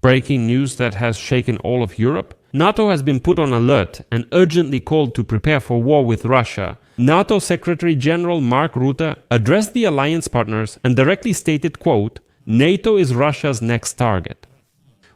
Breaking news that has shaken all of Europe. NATO has been put on alert and urgently called to prepare for war with Russia. NATO Secretary General Mark Rutte addressed the alliance partners and directly stated, quote, "NATO is Russia's next target."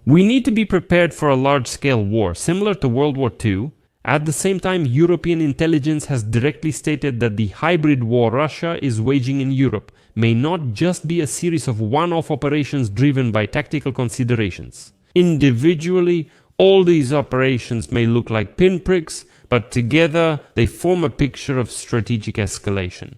We need to be prepared for a large-scale war, similar to World War II. At the same time, European intelligence has directly stated that the hybrid war Russia is waging in Europe may not just be a series of one-off operations driven by tactical considerations. Individually, all these operations may look like pinpricks, but together they form a picture of strategic escalation.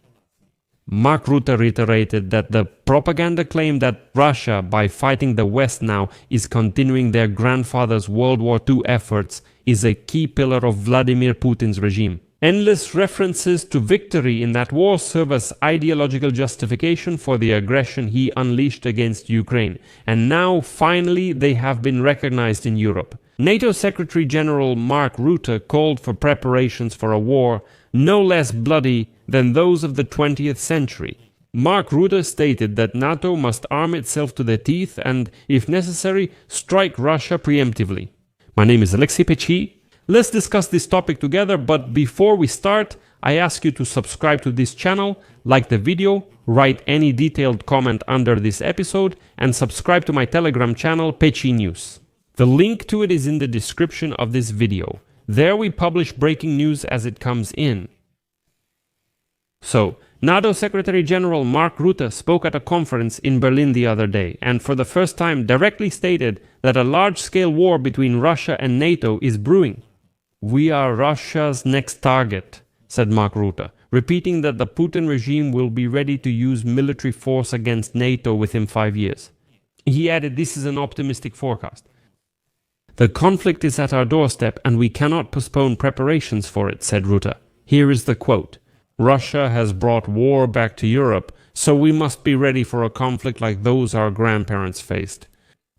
Mark Rutte reiterated that the propaganda claim that Russia, by fighting the West now, is continuing their grandfather's World War II efforts is a key pillar of Vladimir Putin's regime. Endless references to victory in that war serve as ideological justification for the aggression he unleashed against Ukraine, and now finally they have been recognized in Europe. NATO Secretary General Mark Rutte called for preparations for a war no less bloody than those of the 20th century. Mark Rutte stated that NATO must arm itself to the teeth and, if necessary, strike Russia preemptively. My name is Alexei Pechi. Let's discuss this topic together, but before we start, I ask you to subscribe to this channel, like the video, write any detailed comment under this episode, and subscribe to my Telegram channel, Pechi News. The link to it is in the description of this video. There we publish breaking news as it comes in. So, NATO Secretary General Mark Rutte spoke at a conference in Berlin the other day, and for the first time directly stated that a large-scale war between Russia and NATO is brewing. "We are Russia's next target," said Mark Rutte, repeating that the Putin regime will be ready to use military force against NATO within 5 years. He added this is an optimistic forecast. "The conflict is at our doorstep and we cannot postpone preparations for it," said Rutte. Here is the quote. "Russia has brought war back to Europe, so we must be ready for a conflict like those our grandparents faced."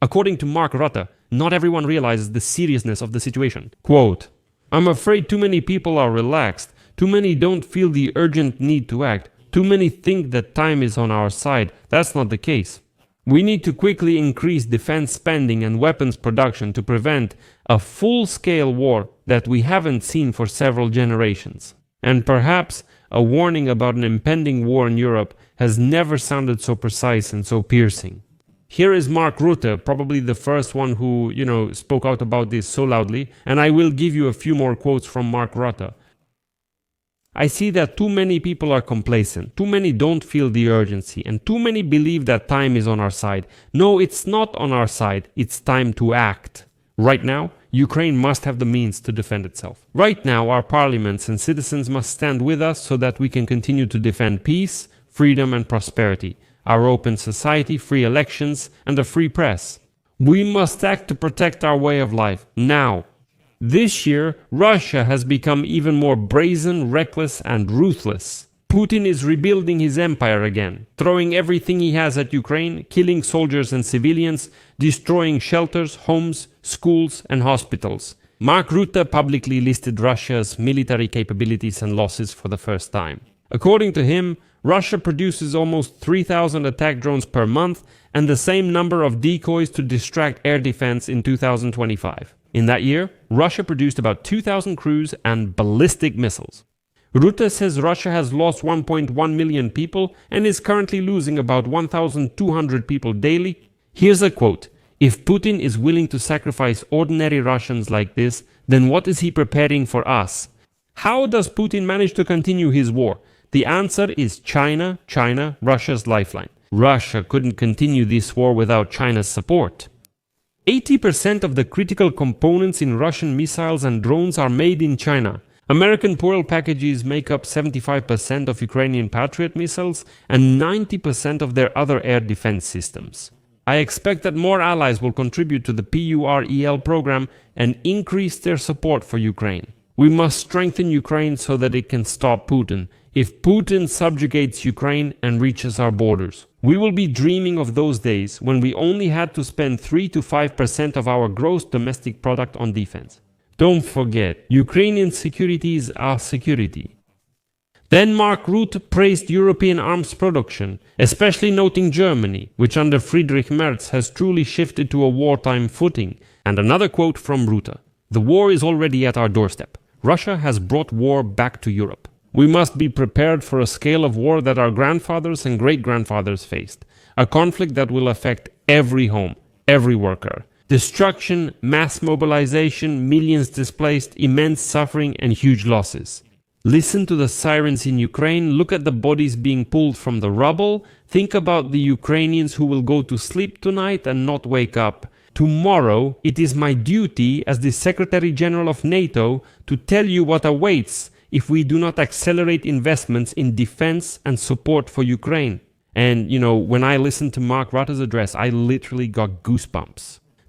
According to Mark Rutte, not everyone realizes the seriousness of the situation. Quote, "I'm afraid too many people are relaxed, too many don't feel the urgent need to act, too many think that time is on our side. That's not the case. We need to quickly increase defense spending and weapons production to prevent a full-scale war that we haven't seen for several generations. And perhaps a warning about an impending war in Europe has never sounded so precise and so piercing." Here is Mark Rutte, probably the first one who, spoke out about this so loudly, and I will give you a few more quotes from Mark Rutte. "I see that too many people are complacent, too many don't feel the urgency, and too many believe that time is on our side. No, it's not on our side, it's time to act. Right now, Ukraine must have the means to defend itself. Right now, our parliaments and citizens must stand with us so that we can continue to defend peace, freedom and prosperity, our open society, free elections, and a free press. We must act to protect our way of life, now. This year, Russia has become even more brazen, reckless, and ruthless. Putin is rebuilding his empire again, throwing everything he has at Ukraine, killing soldiers and civilians, destroying shelters, homes, schools, and hospitals." Mark Rutte publicly listed Russia's military capabilities and losses for the first time. According to him, Russia produces almost 3,000 attack drones per month and the same number of decoys to distract air defense in 2025. In that year, Russia produced about 2,000 cruise and ballistic missiles. Rutte says Russia has lost 1.1 million people and is currently losing about 1,200 people daily. Here's a quote. "If Putin is willing to sacrifice ordinary Russians like this, then what is he preparing for us? How does Putin manage to continue his war? The answer is China, Russia's lifeline. Russia couldn't continue this war without China's support. 80% of the critical components in Russian missiles and drones are made in China. American Pearl packages make up 75% of Ukrainian Patriot missiles and 90% of their other air defense systems. I expect that more allies will contribute to the PUREL program and increase their support for Ukraine. We must strengthen Ukraine so that it can stop Putin. If Putin subjugates Ukraine and reaches our borders, we will be dreaming of those days when we only had to spend 3 to 5% of our gross domestic product on defense. Don't forget, Ukrainian security is our security." Then Mark Rutte praised European arms production, especially noting Germany, which under Friedrich Merz has truly shifted to a wartime footing. And another quote from Rutte: "The war is already at our doorstep. Russia has brought war back to Europe. We must be prepared for a scale of war that our grandfathers and great-grandfathers faced, a conflict that will affect every home, every worker. Destruction, mass mobilization, millions displaced, immense suffering and huge losses. Listen to the sirens in Ukraine, look at the bodies being pulled from the rubble, think about the Ukrainians who will go to sleep tonight and not wake up. Tomorrow, it is my duty as the Secretary General of NATO to tell you what awaits if we do not accelerate investments in defense and support for Ukraine." And, when I listened to Mark Rutte's address, I literally got goosebumps.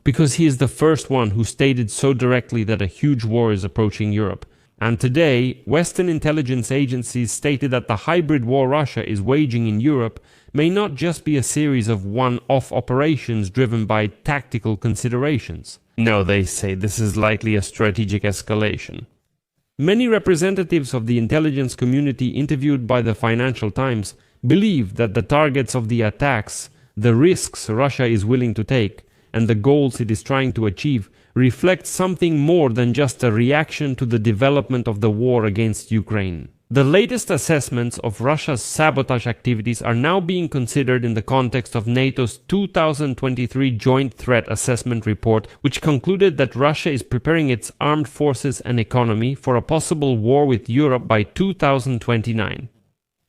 Because he is the first one who stated so directly that a huge war is approaching Europe. And today, Western intelligence agencies stated that the hybrid war Russia is waging in Europe may not just be a series of one-off operations driven by tactical considerations. No, they say this is likely a strategic escalation. Many representatives of the intelligence community interviewed by the Financial Times believe that the targets of the attacks, the risks Russia is willing to take, and the goals it is trying to achieve reflect something more than just a reaction to the development of the war against Ukraine. The latest assessments of Russia's sabotage activities are now being considered in the context of NATO's 2023 Joint Threat Assessment Report, which concluded that Russia is preparing its armed forces and economy for a possible war with Europe by 2029.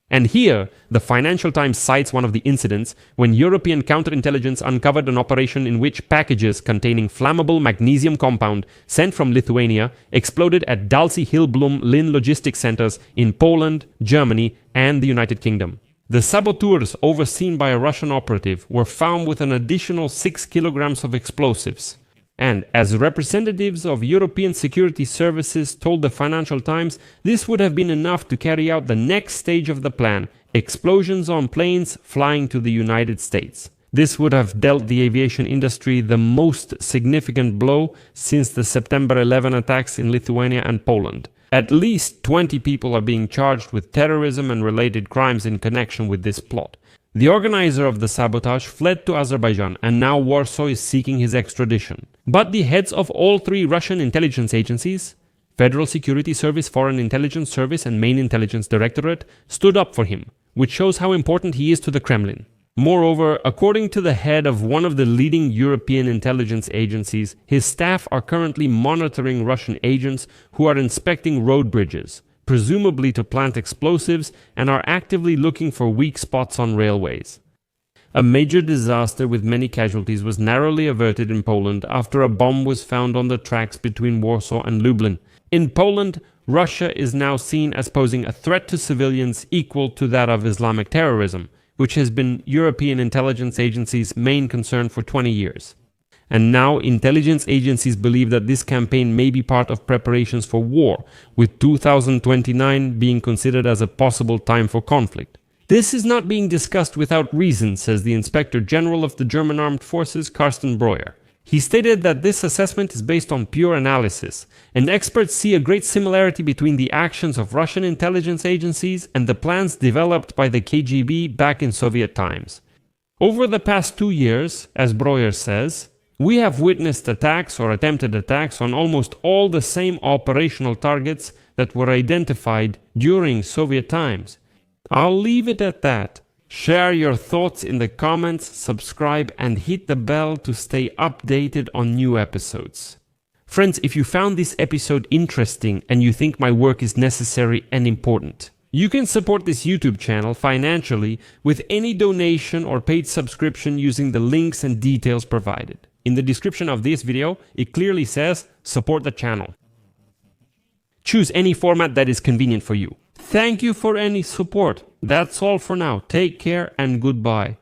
And here, the Financial Times cites one of the incidents when European counterintelligence uncovered an operation in which packages containing flammable magnesium compound sent from Lithuania exploded at Dalsy-Hillblum-Lynn logistics centers in Poland, Germany, and the United Kingdom. The saboteurs, overseen by a Russian operative, were found with an additional 6 kilograms of explosives. And as representatives of European security services told the Financial Times, this would have been enough to carry out the next stage of the plan: explosions on planes flying to the United States. This would have dealt the aviation industry the most significant blow since the September 11 attacks in Lithuania and Poland. At least 20 people are being charged with terrorism and related crimes in connection with this plot. The organizer of the sabotage fled to Azerbaijan, and now Warsaw is seeking his extradition. But the heads of all three Russian intelligence agencies, Federal Security Service, Foreign Intelligence Service, and Main Intelligence Directorate, stood up for him, which shows how important he is to the Kremlin. Moreover, according to the head of one of the leading European intelligence agencies, his staff are currently monitoring Russian agents who are inspecting road bridges, presumably to plant explosives, and are actively looking for weak spots on railways. A major disaster with many casualties was narrowly averted in Poland after a bomb was found on the tracks between Warsaw and Lublin. In Poland, Russia is now seen as posing a threat to civilians equal to that of Islamic terrorism, which has been European intelligence agencies' main concern for 20 years. And now intelligence agencies believe that this campaign may be part of preparations for war, with 2029 being considered as a possible time for conflict. This is not being discussed without reason, says the Inspector General of the German Armed Forces, Carsten Breuer. He stated that this assessment is based on pure analysis, and experts see a great similarity between the actions of Russian intelligence agencies and the plans developed by the KGB back in Soviet times. Over the past 2 years, as Breuer says, we have witnessed attacks or attempted attacks on almost all the same operational targets that were identified during Soviet times. I'll leave it at that. Share your thoughts in the comments, subscribe, and hit the bell to stay updated on new episodes. Friends, if you found this episode interesting and you think my work is necessary and important, you can support this YouTube channel financially with any donation or paid subscription using the links and details provided. In the description of this video, it clearly says, support the channel. Choose any format that is convenient for you. Thank you for any support. That's all for now. Take care and goodbye.